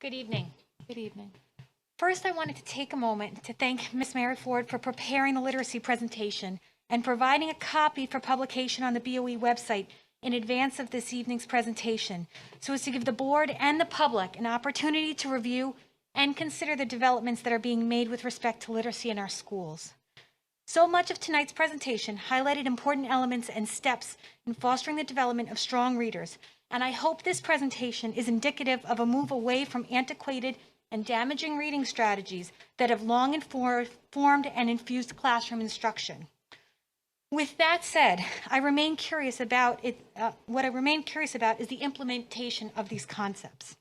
Good evening. Good evening. First, I wanted to take a moment to thank Ms. Meredith for preparing the literacy presentation and providing a copy for publication on the BOE website in advance of this evening's presentation, so as to give the board and the public an opportunity to review and consider the developments that are being made with respect to literacy in our schools. So much of tonight's presentation highlighted important elements and steps in fostering the development of strong readers, and I hope this presentation is indicative of a move away from antiquated and damaging reading strategies that have long informed and infused classroom instruction. With that said, I remain curious about what I remain curious about is the implementation of these concepts.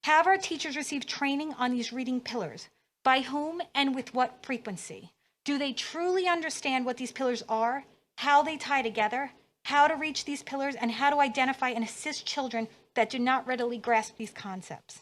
Have our teachers received training on these reading pillars? By whom and with what frequency? Do they truly understand what these pillars are, how they tie together, how to reach these pillars, and how to identify and assist children that do not readily grasp these concepts?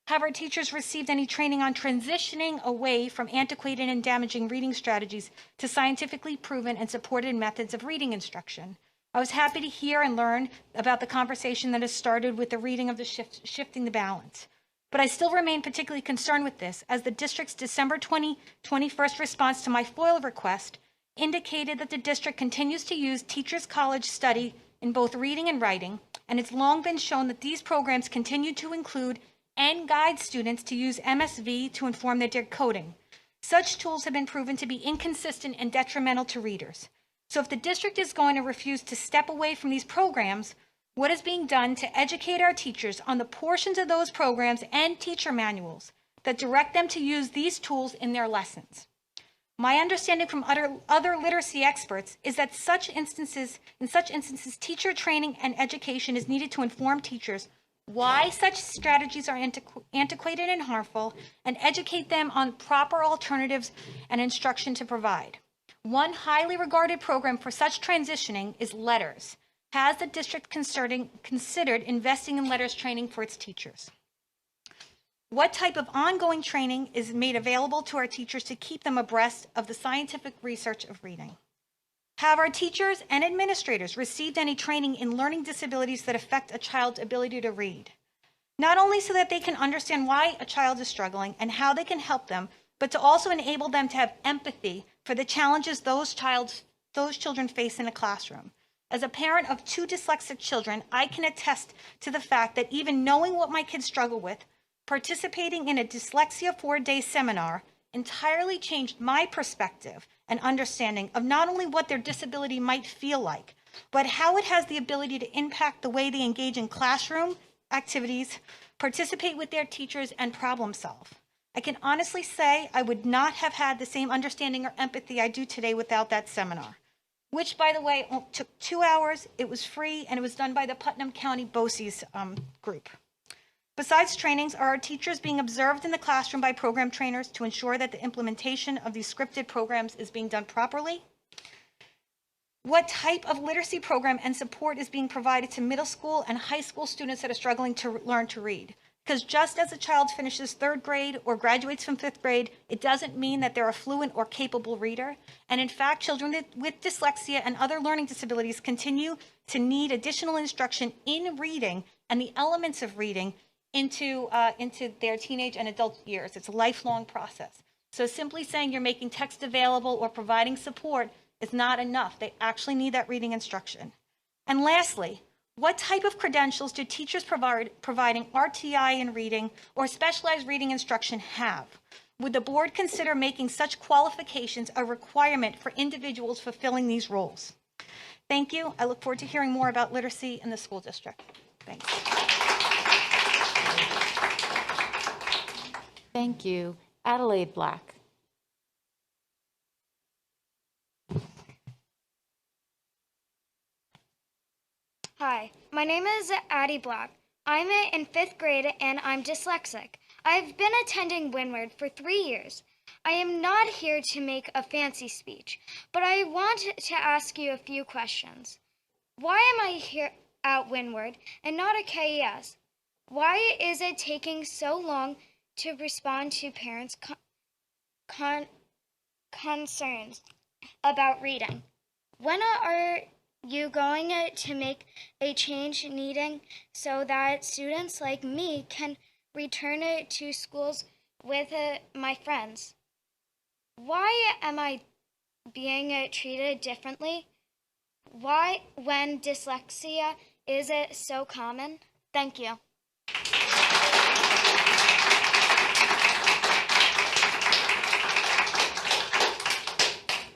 Have our teachers received any training on transitioning away from antiquated and damaging reading strategies to scientifically proven and supported methods of reading instruction? I was happy to hear and learn about the conversation that has started with the reading of the Shifting the Balance. But I still remain particularly concerned with this, as the district's December 2021 response to my FOIL request indicated that the district continues to use Teachers College study in both reading and writing, and it's long been shown that these programs continue to include and guide students to use MSV to inform their decoding. Such tools have been proven to be inconsistent and detrimental to readers. So if the district is going to refuse to step away from these programs, what is being done to educate our teachers on the portions of those programs and teacher manuals that direct them to use these tools in their lessons? My understanding from other literacy experts is that in such instances, teacher training and education is needed to inform teachers why such strategies are antiquated and harmful, and educate them on proper alternatives and instruction to provide. One highly regarded program for such transitioning is LETTERS. Has the district considered investing in LETTERS training for its teachers? What type of ongoing training is made available to our teachers to keep them abreast of the scientific research of reading? Have our teachers and administrators received any training in learning disabilities that affect a child's ability to read? Not only so that they can understand why a child is struggling and how they can help them, but to also enable them to have empathy for the challenges those children face in a classroom. As a parent of 2 dyslexic children, I can attest to the fact that even knowing what my kids struggle with, participating in a dyslexia 4-day seminar entirely changed my perspective and understanding of not only what their disability might feel like, but how it has the ability to impact the way they engage in classroom activities, participate with their teachers, and problem solve. I can honestly say I would not have had the same understanding or empathy I do today without that seminar, which, by the way, took 2 hours. It was free, and it was done by the Putnam County BOCES group. Besides trainings, are our teachers being observed in the classroom by program trainers to ensure that the implementation of these scripted programs is being done properly? What type of literacy program and support is being provided to middle school and high school students that are struggling to learn to read? Because just as a child finishes 3rd grade or graduates from 5th grade, it doesn't mean that they're a fluent or capable reader. And in fact, children with dyslexia and other learning disabilities continue to need additional instruction in reading and the elements of reading into their teenage and adult years. It's a lifelong process. So simply saying you're making text available or providing support is not enough. They actually need that reading instruction. And lastly, what type of credentials do teachers providing RTI in reading or specialized reading instruction have? Would the board consider making such qualifications a requirement for individuals fulfilling these roles? Thank you. I look forward to hearing more about literacy in the school district. Thanks. Thank you. Adelaide Black. Hi, my name is Addie Black. I'm in 5th grade and I'm dyslexic. I've been attending Windward for 3 years. I am not here to make a fancy speech, but I want to ask you a few questions. Why am I here at Windward and not at KES? Why is it taking so long to respond to parents' concerns about reading? When are you going to make a change needing so that students like me can return to schools with my friends. Why am I being treated differently? Why, when dyslexia is so common? Thank you.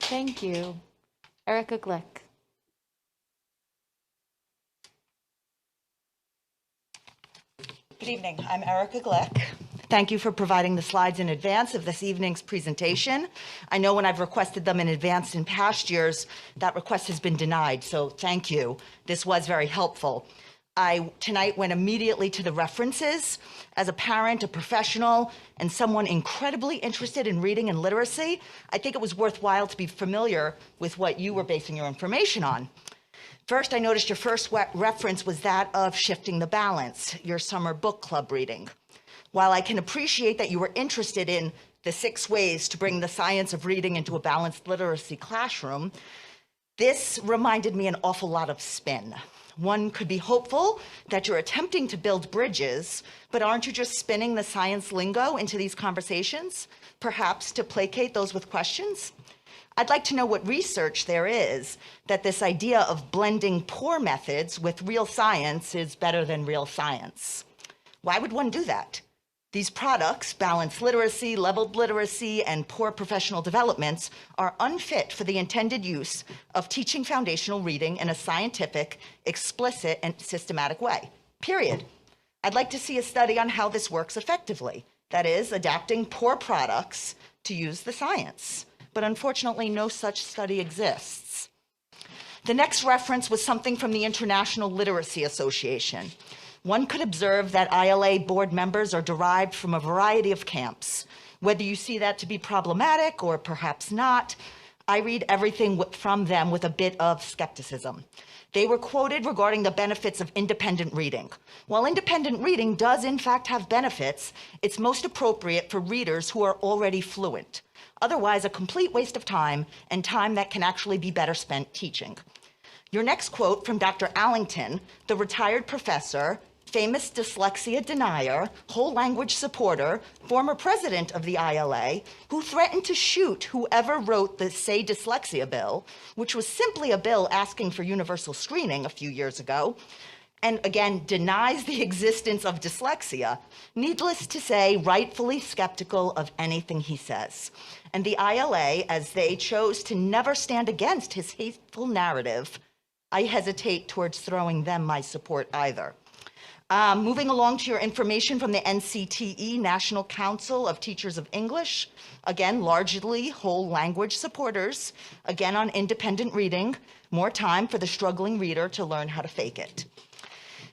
Thank you. Erika Glick. Good evening. I'm Erika Glick. Thank you for providing the slides in advance of this evening's presentation. I know when I've requested them in advance in past years, that request has been denied, so thank you. This was very helpful. I tonight went immediately to the references. As a parent, a professional, and someone incredibly interested in reading and literacy, I think it was worthwhile to be familiar with what you were basing your information on. First, I noticed your first reference was that of Shifting the Balance, your summer book club reading. While I can appreciate that you were interested in the 6 ways to bring the science of reading into a balanced literacy classroom, this reminded me an awful lot of spin. One could be hopeful that you're attempting to build bridges, but aren't you just spinning the science lingo into these conversations, perhaps to placate those with questions? I'd like to know what research there is that this idea of blending poor methods with real science is better than real science. Why would one do that? These products, balanced literacy, leveled literacy, and poor professional developments, are unfit for the intended use of teaching foundational reading in a scientific, explicit, and systematic way, period. I'd like to see a study on how this works effectively, that is, adapting poor products to use the science. But unfortunately, no such study exists. The next reference was something from the International Literacy Association. One could observe that ILA board members are derived from a variety of camps. Whether you see that to be problematic or perhaps not, I read everything from them with a bit of skepticism. They were quoted regarding the benefits of independent reading. While independent reading does in fact have benefits, it's most appropriate for readers who are already fluent. Otherwise, a complete waste of time, and time that can actually be better spent teaching. Your next quote from Dr. Allington, the retired professor, famous dyslexia denier, whole language supporter, former president of the ILA, who threatened to shoot whoever wrote the Say Dyslexia bill, which was simply a bill asking for universal screening a few years ago, and again denies the existence of dyslexia, needless to say, rightfully skeptical of anything he says. And the ILA, as they chose to never stand against his hateful narrative, I hesitate towards throwing them my support either. Moving along to your information from the NCTE, National Council of Teachers of English, again, largely whole language supporters, again on independent reading, more time for the struggling reader to learn how to fake it.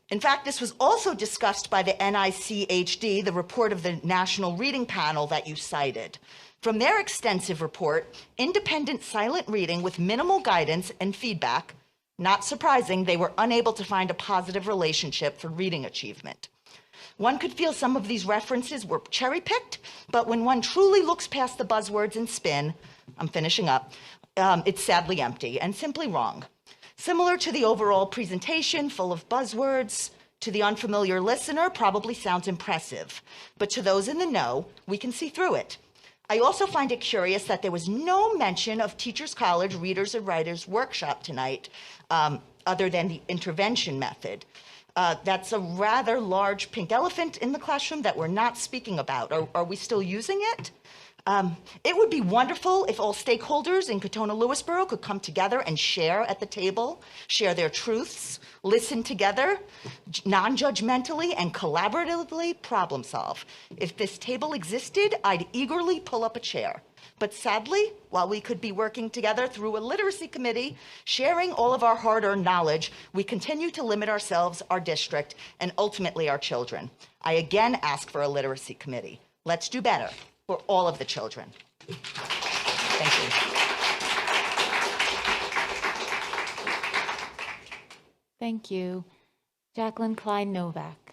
In fact, this was also discussed by the NICHD, the report of the National Reading Panel that you cited. From their extensive report, independent silent reading with minimal guidance and feedback, not surprising, they were unable to find a positive relationship for reading achievement. One could feel some of these references were cherry-picked, but when one truly looks past the buzzwords and spin, I'm finishing up, it's sadly empty and simply wrong. Similar to the overall presentation, full of buzzwords, to the unfamiliar listener, probably sounds impressive, but to those in the know, we can see through it. I also find it curious that there was no mention of Teachers College Readers and Writers Workshop tonight, other than the intervention method. That's a rather large pink elephant in the classroom that we're not speaking about. Are we still using it? It would be wonderful if all stakeholders in Katona-Lewisboro could come together and share at the table, share their truths, listen together, non-judgmentally and collaboratively problem solve. If this table existed, I'd eagerly pull up a chair. But sadly, while we could be working together through a literacy committee, sharing all of our hard-earned knowledge, we continue to limit ourselves, our district, and ultimately our children. I again ask for a literacy committee. Let's do better for all of the children. Thank you. Thank you. Jacqueline Klein Novak.